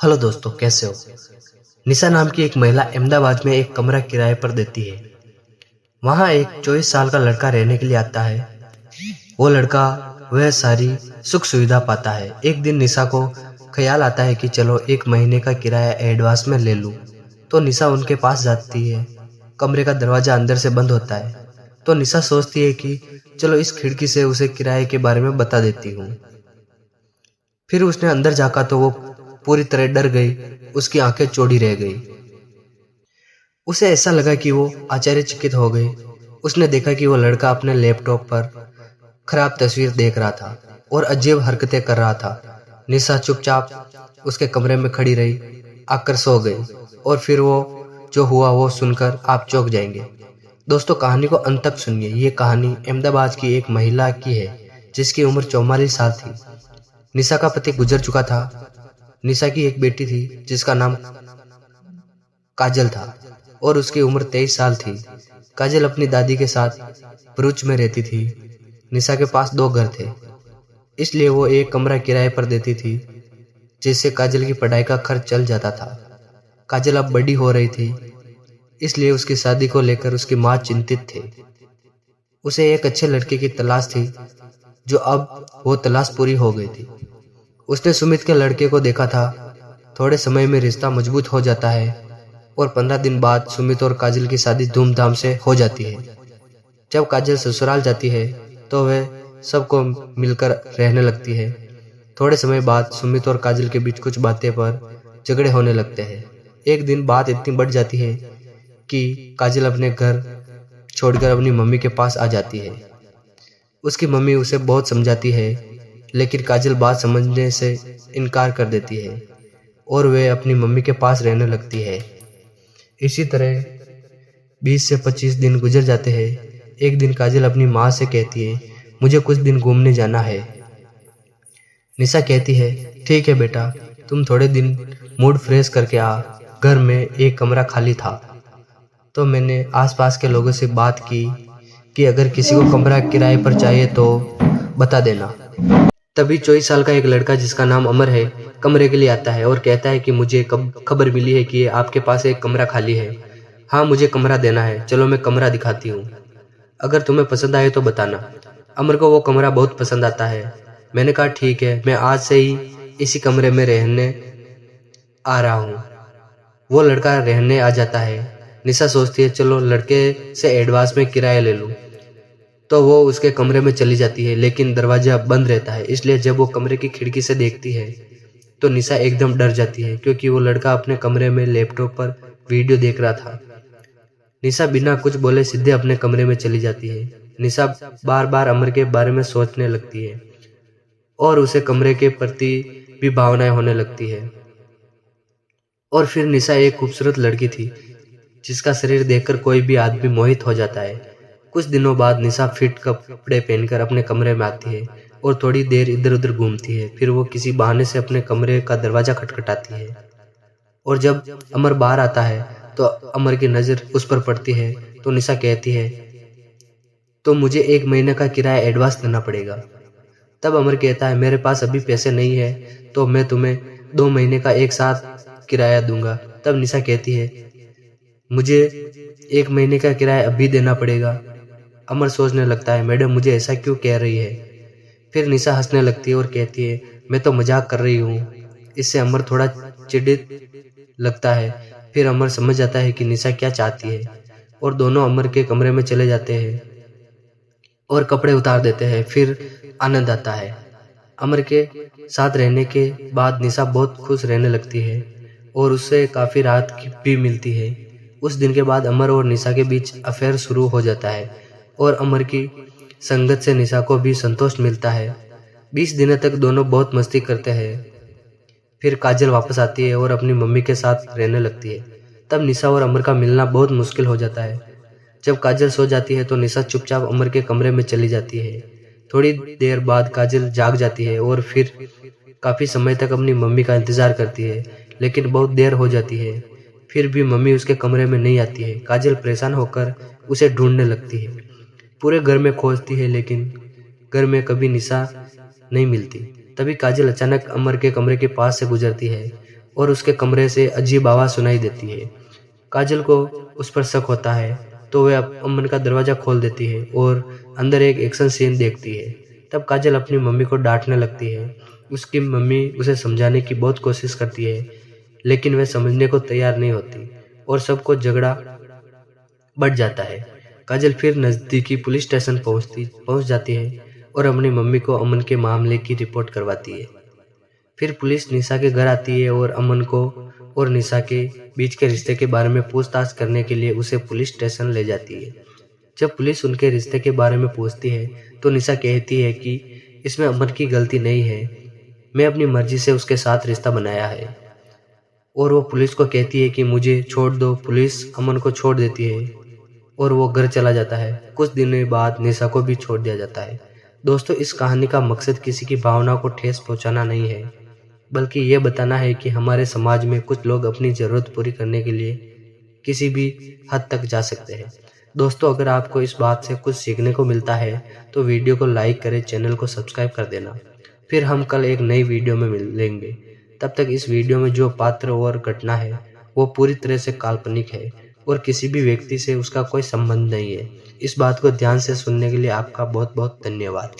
Hello दोस्तों, कैसे हो। निशा नाम की एक महिला अहमदाबाद में एक कमरा किराए पर देती है। वहाँ एक 24 साल का लड़का रहने के लिए आता है। वो लड़का वह सारी सुख सुविधा पाता है। एक दिन निशा को ख्याल आता है कि चलो 1 महीने का किराया एडवांस में ले लूं। तो निशा उनके पास जाती है। कमरे का दरवाजा अंदर से बंद होता है। तो निशा सोचती है कि चलो इस खिड़की से उसे किराए के बारे में बता देती हूँ। फिर उसने अंदर झाँका तो वो पूरी तरह डर गई। उसकी आंखें चौड़ी रह गई। उसे ऐसा लगा कि वो आश्चर्यचकित हो गई। उसने देखा कि वो लड़का अपने लैपटॉप पर खराब तस्वीर देख रहा था और अजीब हरकतें कर रहा था। निशा चुपचाप उसके कमरे में खड़ी रही, आकर सो गई। और फिर वो जो हुआ वो सुनकर आप चौंक जाएंगे। दोस्तों, कहानी को अंत तक सुनिए। ये कहानी अहमदाबाद की एक महिला की है जिसकी उम्र 44 साल थी। निशा का पति गुजर चुका था। निशा की एक बेटी थी जिसका नाम काजल था और उसकी उम्र 23 साल थी। काजल अपनी दादी के साथ भरूच में रहती थी। निशा के पास 2 घर थे, इसलिए वो एक कमरा किराए पर देती थी, जिससे काजल की पढ़ाई का खर्च चल जाता था। काजल अब बड़ी हो रही थी, इसलिए उसकी शादी को लेकर उसकी माँ चिंतित थे। उसे एक अच्छे लड़के की तलाश थी, जो अब वो तलाश पूरी हो गई थी। उसने सुमित के लड़के को देखा था। थोड़े समय में रिश्ता मजबूत हो जाता है और 15 दिन बाद सुमित और काजल की शादी धूमधाम से हो जाती है। जब काजल ससुराल जाती है तो वह सबको मिलकर रहने लगती है। थोड़े समय बाद सुमित और काजल के बीच कुछ बातें पर झगड़े होने लगते हैं। एक दिन बात इतनी बढ़ जाती है कि काजल अपने घर छोड़कर अपनी मम्मी के पास आ जाती है। उसकी मम्मी उसे बहुत समझाती है, लेकिन काजल बात समझने से इनकार कर देती है और वह अपनी मम्मी के पास रहने लगती है। इसी तरह 20 से 25 दिन गुजर जाते हैं। एक दिन काजल अपनी माँ से कहती है, मुझे कुछ दिन घूमने जाना है। निशा कहती है, ठीक है बेटा, तुम थोड़े दिन मूड फ्रेश करके आ। घर में एक कमरा खाली था, तो मैंने आसपास के लोगों से बात की कि अगर किसी को कमरा किराए पर चाहिए तो बता देना। तभी 24 साल का एक लड़का जिसका नाम अमर है कमरे के लिए आता है और कहता है कि मुझे कब खबर मिली है कि आपके पास एक कमरा खाली है। हाँ, मुझे कमरा देना है। चलो मैं कमरा दिखाती हूँ। अगर तुम्हें पसंद आए तो बताना। अमर को वो कमरा बहुत पसंद आता है। मैंने कहा ठीक है, मैं आज से ही इसी कमरे में रहने आ रहा हूँ। वो लड़का रहने आ जाता है। निशा सोचती है चलो लड़के से एडवांस में किराया ले लूँ। तो वो उसके कमरे में चली जाती है, लेकिन दरवाजा बंद रहता है। इसलिए जब वो कमरे की खिड़की से देखती है तो निशा एकदम डर जाती है, क्योंकि वो लड़का अपने कमरे में लैपटॉप पर वीडियो देख रहा था। निशा बिना कुछ बोले सीधे अपने कमरे में चली जाती है। निशा बार बार अमर के बारे में सोचने लगती है और उसे कमरे के प्रति भी भावनाएं होने लगती है। और फिर निशा एक खूबसूरत लड़की थी जिसका शरीर देखकर कोई भी आदमी मोहित हो जाता है। कुछ दिनों बाद निशा फिट कपड़े पहनकर अपने कमरे में आती है और थोड़ी देर इधर उधर घूमती है। फिर वो किसी बहाने से अपने कमरे का दरवाजा खटखटाती है और जब अमर बाहर आता है तो अमर की नजर उस पर पड़ती है। तो निशा कहती है, तो मुझे 1 महीने का किराया एडवांस देना पड़ेगा। तब अमर कहता है, मेरे पास अभी पैसे नहीं है, तो मैं तुम्हें 2 महीने का एक साथ किराया दूंगा। तब निशा कहती है, मुझे 1 महीने का किराया अभी देना पड़ेगा। अमर सोचने लगता है, मैडम मुझे ऐसा क्यों कह रही है। फिर निशा हंसने लगती है और कहती है, मैं तो मजाक कर रही हूँ। इससे अमर थोड़ा चिढ़ित लगता है। फिर अमर समझ जाता है कि निशा क्या चाहती है और दोनों अमर के कमरे में चले जाते हैं और कपड़े उतार देते हैं। फिर आनंद आता है। अमर के साथ रहने के बाद निशा बहुत खुश रहने लगती है और उससे काफी राहत भी मिलती है। उस दिन के बाद अमर और निशा के बीच अफेयर शुरू हो जाता है और अमर की संगत से निशा को भी संतोष मिलता है। 20 दिनों तक दोनों बहुत मस्ती करते हैं। फिर काजल वापस आती है और अपनी मम्मी के साथ रहने लगती है। तब निशा और अमर का मिलना बहुत मुश्किल हो जाता है। जब काजल सो जाती है तो निशा चुपचाप अमर के कमरे में चली जाती है। थोड़ी देर बाद काजल जाग जाती है और फिर काफी समय तक अपनी मम्मी का इंतजार करती है, लेकिन बहुत देर हो जाती है। फिर भी मम्मी उसके कमरे में नहीं आती है। काजल परेशान होकर उसे ढूंढने लगती है। पूरे घर में खोजती है, लेकिन घर में कभी निशा नहीं मिलती। तभी काजल अचानक अमर के कमरे के पास से गुजरती है। और उसके कमरे से अजीब आवाज़ सुनाई देती है। काजल को उस पर शक होता है तो वह अमन का दरवाज़ा खोल देती है और अंदर एक एक्शन सीन देखती है। तब काजल अपनी मम्मी को डांटने लगती है। उसकी मम्मी उसे समझाने की बहुत कोशिश करती है, लेकिन वह समझने को तैयार नहीं होती और सबको झगड़ा बढ़ जाता है। काजल फिर नज़दीकी पुलिस स्टेशन पहुंच जाती है और अपनी मम्मी को अमन के मामले की रिपोर्ट करवाती है। फिर पुलिस निशा के घर आती है और अमन को और निशा के बीच के रिश्ते के बारे में पूछताछ करने के लिए उसे पुलिस स्टेशन ले जाती है। जब पुलिस उनके रिश्ते के बारे में पूछती है तो निशा कहती है कि इसमें अमन की गलती नहीं है, मैं अपनी मर्जी से उसके साथ रिश्ता बनाया है। और वो पुलिस को कहती है कि मुझे छोड़ दो। पुलिस अमन को छोड़ देती है और वो घर चला जाता है। कुछ दिनों बाद निशा को भी छोड़ दिया जाता है। दोस्तों, इस कहानी का मकसद किसी की भावना को ठेस पहुंचाना नहीं है, बल्कि ये बताना है कि हमारे समाज में कुछ लोग अपनी ज़रूरत पूरी करने के लिए किसी भी हद तक जा सकते हैं। दोस्तों, अगर आपको इस बात से कुछ सीखने को मिलता है तो वीडियो को लाइक करें, चैनल को सब्सक्राइब कर देना। फिर हम कल एक नई वीडियो में मिलेंगे। तब तक इस वीडियो में जो पात्र और घटना है वो पूरी तरह से काल्पनिक है और किसी भी व्यक्ति से उसका कोई संबंध नहीं है। इस बात को ध्यान से सुनने के लिए आपका बहुत बहुत धन्यवाद।